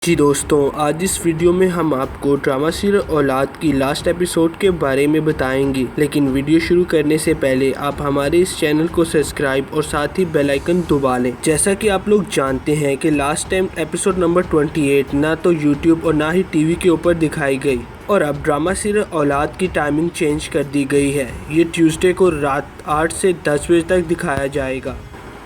जी दोस्तों, आज इस वीडियो में हम आपको ड्रामा सीरियल औलाद की लास्ट एपिसोड के बारे में बताएंगे। लेकिन वीडियो शुरू करने से पहले आप हमारे इस चैनल को सब्सक्राइब और साथ ही बेल आइकन दबा लें। जैसा कि आप लोग जानते हैं कि लास्ट टाइम एपिसोड नंबर 28 ना तो यूट्यूब और ना ही टीवी के ऊपर दिखाई गई और अब ड्रामा सीरियल औलाद की टाइमिंग चेंज कर दी गई है। ये ट्यूसडे को रात 8 से 10 बजे तक दिखाया जाएगा।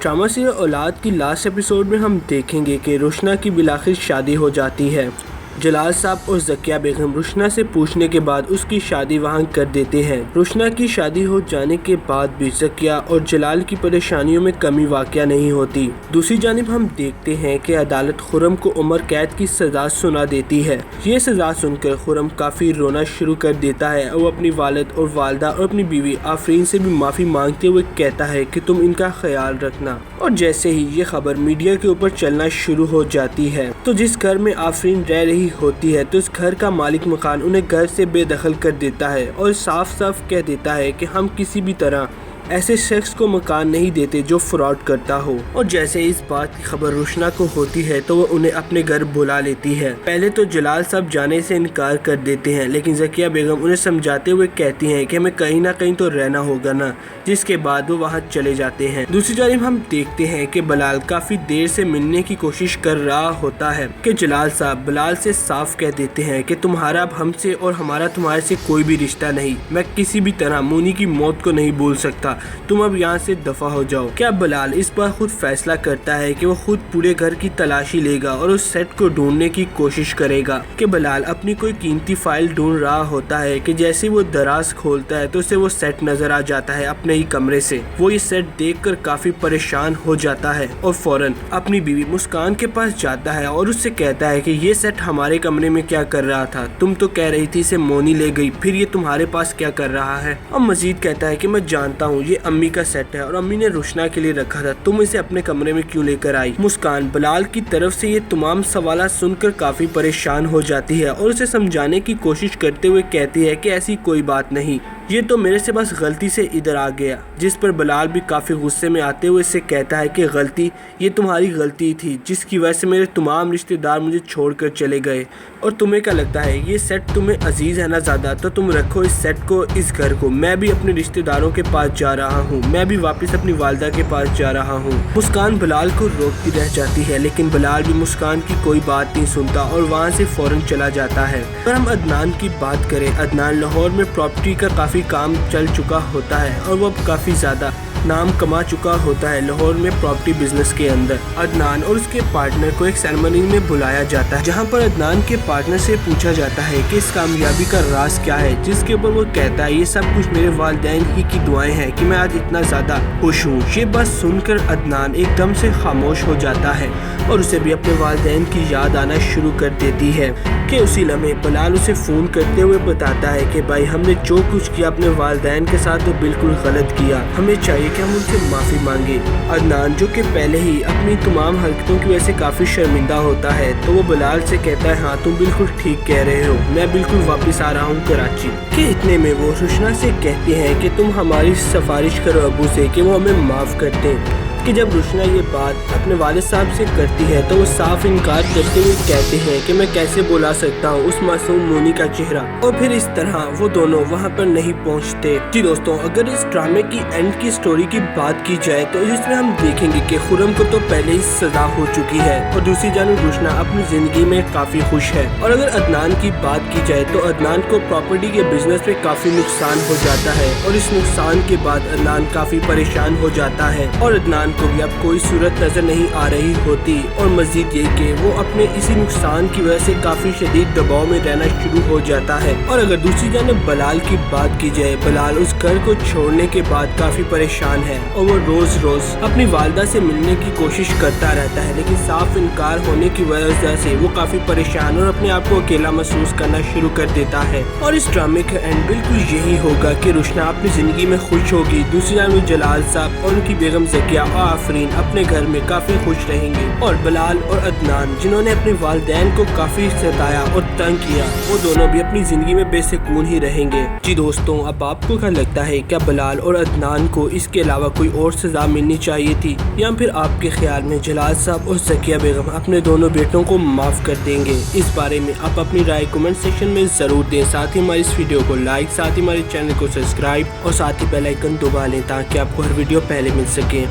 ड्रामा सीरियल औलाद की लास्ट एपिसोड में हम देखेंगे कि रुशना की बिलाखिर शादी हो जाती है। जलाल साहब और ज़किया बेगम रुशना से पूछने के बाद उसकी शादी वहां कर देते हैं। रुशना की शादी हो जाने के बाद भी ज़किया और जलाल की परेशानियों में कमी वाक़या नहीं होती। दूसरी जानिब हम देखते हैं कि अदालत खुर्रम को उम्र कैद की सज़ा सुना देती है। ये सज़ा सुनकर खुर्रम काफ़ी रोना शुरू कर देता है और वो अपनी वालिद और वालदा और अपनी बीवी आफरीन से भी माफ़ी मांगते हुए कहता है कि तुम इनका ख्याल रखना। और जैसे ही ये खबर मीडिया के ऊपर चलना शुरू हो जाती है तो जिस घर में आफरीन रह रही होती है तो उस घर का मालिक मकान उन्हें घर से बेदखल कर देता है और साफ साफ कह देता है कि हम किसी भी तरह ऐसे शख्स को मकान नहीं देते जो फ्रॉड करता हो। और जैसे इस बात की खबर रुशना को होती है तो वो उन्हें अपने घर बुला लेती है। पहले तो जलाल साहब जाने से इनकार कर देते हैं, लेकिन ज़किया बेगम उन्हें समझाते हुए कहती हैं कि हमें कहीं ना कहीं तो रहना होगा ना, जिसके बाद वो वहाँ चले जाते हैं। दूसरी जानिब हम देखते हैं कि बलाल काफी देर से मिलने की कोशिश कर रहा होता है कि जलाल साहब बलाल से साफ कह देते हैं कि तुम्हारा अब हमसे और हमारा तुम्हारे से कोई भी रिश्ता नहीं। मैं किसी भी तरह मोनी की मौत को नहीं भूल सकता, तुम अब यहाँ से दफा हो जाओ। क्या बलाल इस बार खुद फैसला करता है कि वो खुद पूरे घर की तलाशी लेगा और उस सेट को ढूंढने की कोशिश करेगा। कि बलाल अपनी कोई कीमती फाइल ढूंढ रहा होता है कि जैसे वो दराज खोलता है तो उसे वो सेट नजर आ जाता है अपने ही कमरे से। वो ये सेट देखकर काफी परेशान हो जाता है और फौरन अपनी बीवी मुस्कान के पास जाता है और उससे कहता है कि ये सेट हमारे कमरे में क्या कर रहा था, तुम तो कह रही थी इसे मोनी ले गई, फिर ये तुम्हारे पास क्या कर रहा है। और मजीद कहता है कि मैं जानता हूँ ये अम्मी का सेट है और अम्मी ने रुशना के लिए रखा था, तुम इसे अपने कमरे में क्यों लेकर आई। मुस्कान बलाल की तरफ से ये तमाम सवाल सुनकर काफी परेशान हो जाती है और उसे समझाने की कोशिश करते हुए कहती है कि ऐसी कोई बात नहीं, ये तो मेरे से बस गलती से इधर आ गया। जिस पर बलाल भी काफ़ी गुस्से में आते हुए इससे कहता है कि गलती, ये तुम्हारी गलती थी जिसकी वजह से मेरे तमाम रिश्तेदार मुझे छोड़कर चले गए। और तुम्हें क्या लगता है ये सेट तुम्हें अजीज़ है ना ज़्यादा, तो तुम रखो इस सेट को, इस घर को। मैं भी अपने रिश्तेदारों के पास जा रहा हूँ, मैं भी वापस अपनी वालदा के पास जा रहा हूँ। मुस्कान बलाल को रोकती रह जाती है, लेकिन बलाल भी मुस्कान की कोई बात नहीं सुनता और वहाँ से फ़ौरन चला जाता है। अगर हम अदनान की बात करें, अदनान लाहौर में प्रॉपर्टी का काफ़ी काम चल चुका होता है और वो अब काफ़ी ज़्यादा नाम कमा चुका होता है लाहौर में प्रॉपर्टी बिजनेस के अंदर। अदनान और उसके पार्टनर को एक सेरेमनी में बुलाया जाता है जहां पर अदनान के पार्टनर से पूछा जाता है कि इस कामयाबी का राज क्या है, जिसके ऊपर वो कहता है ये सब कुछ मेरे वालिदैन ही की दुआएं हैं कि मैं आज इतना ज़्यादा खुश हूँ। ये बात सुनकर अदनान एकदम से खामोश हो जाता है और उसे भी अपने वालिदैन की याद आना शुरू कर देती है कि उसी लम्हे बलाल उसे फ़ोन करते हुए बताता है कि भाई हमने जो कुछ किया अपने वालिदैन के साथ तो बिल्कुल गलत किया, हमें चाहिए कि हम उनसे माफ़ी मांगे। अदनान जो कि पहले ही अपनी तमाम हरकतों की वजह से काफ़ी शर्मिंदा होता है तो वो बलाल से कहता है हाँ तुम बिल्कुल ठीक कह रहे हो, मैं बिल्कुल वापस आ रहा हूँ कराची। कि इतने में वो रुशना से कहते हैं कि तुम हमारी सिफारिश करो अबू से कि वो हमें माफ़ कर दें। कि जब रुशना ये बात अपने वालिद साहब से करती है तो वो साफ इनकार करते हुए कहते हैं कि मैं कैसे बुला सकता हूँ उस मासूम मोनी का चेहरा। और फिर इस तरह वो दोनों वहाँ पर नहीं पहुँचते। जी दोस्तों, अगर इस ड्रामे की एंड की स्टोरी की बात की जाए तो इसमें हम देखेंगे कि खुर्रम को तो पहले ही सजा हो चुकी है और दूसरी जानब रुशना अपनी जिंदगी में काफी खुश है। और अगर अदनान की बात की जाए तो अदनान को प्रॉपर्टी के बिजनेस में काफी नुकसान हो जाता है और इस नुकसान के बाद अदनान काफी परेशान हो जाता है और अदनान को भी अब कोई सूरत नजर नहीं आ रही होती। और मजीद ये कि वो अपने इसी नुकसान की वजह से काफी शदीद दबाव में रहना शुरू हो जाता है। और अगर दूसरी जानब बलाल की बात की जाए, बलाल उस घर को छोड़ने के बाद काफी परेशान है और वो रोज रोज अपनी वालदा से मिलने की कोशिश करता रहता है, लेकिन साफ इनकार होने की वजह से वो काफी परेशान और अपने आप को अकेला महसूस करना शुरू कर देता है। और इस ड्रामे का एंड बिल्कुल यही होगा कि रुशना अपनी जिंदगी में खुश होगी। दूसरी जानब जलाल साहब और उनकी बेगम ज़किया आफरीन अपने घर में काफी खुश रहेंगे और बिलाल और अदनान जिन्होंने अपने वालिदैन को काफी सताया और तंग किया, वो दोनों भी अपनी जिंदगी में बेसुकून ही रहेंगे। जी दोस्तों, अब आपको क्या लगता है, क्या बिलाल और अदनान को इसके अलावा कोई और सजा मिलनी चाहिए थी, या फिर आपके ख्याल में जलाल साहब और ज़किया बेगम अपने दोनों बेटों को माफ कर देंगे? इस बारे में आप अपनी राय कमेंट सेक्शन में जरूर दें। साथ ही हमारी इस वीडियो को लाइक, साथ ही हमारे चैनल को सब्सक्राइब और साथ ही बेल आइकन दबा लें ताकि आपको हर वीडियो पहले मिल सके।